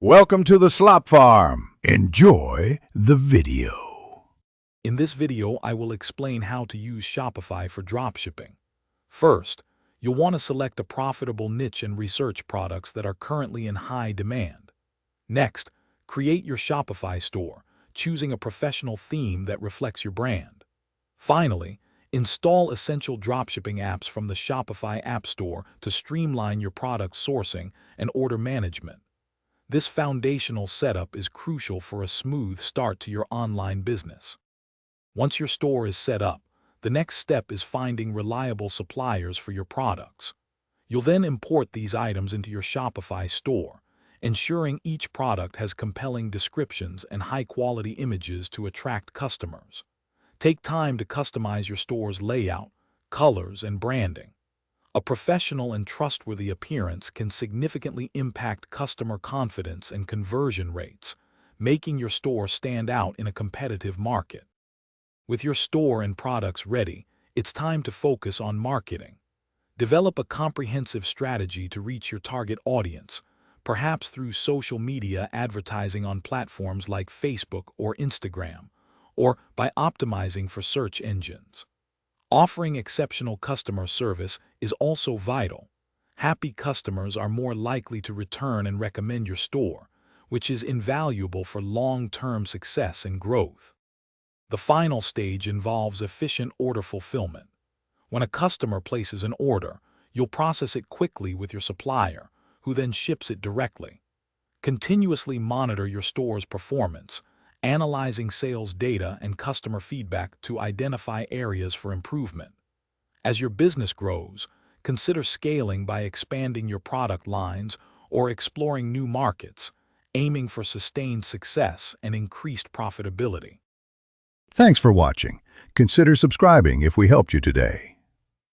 Welcome to the Slop Farm. Enjoy the video. In this video, I will explain how to use Shopify for dropshipping. First, you'll want to select a profitable niche and research products that are currently in high demand. Next, create your Shopify store, choosing a professional theme that reflects your brand. Finally, install essential dropshipping apps from the Shopify App Store to streamline your product sourcing and order management. This foundational setup is crucial for a smooth start to your online business. Once your store is set up, the next step is finding reliable suppliers for your products. You'll then import these items into your Shopify store, ensuring each product has compelling descriptions and high-quality images to attract customers. Take time to customize your store's layout, colors, and branding. A professional and trustworthy appearance can significantly impact customer confidence and conversion rates, making your store stand out in a competitive market. With your store and products ready, it's time to focus on marketing. Develop a comprehensive strategy to reach your target audience, perhaps through social media advertising on platforms like Facebook or Instagram, or by optimizing for search engines. Offering exceptional customer service is also vital. Happy customers are more likely to return and recommend your store, which is invaluable for long-term success and growth. The final stage involves efficient order fulfillment. When a customer places an order, you'll process it quickly with your supplier, who then ships it directly. Continuously monitor your store's performance, analyzing sales data and customer feedback to identify areas for improvement. As your business grows, consider scaling by expanding your product lines or exploring new markets, aiming for sustained success and increased profitability. Thanks for watching. Consider subscribing if we helped you today.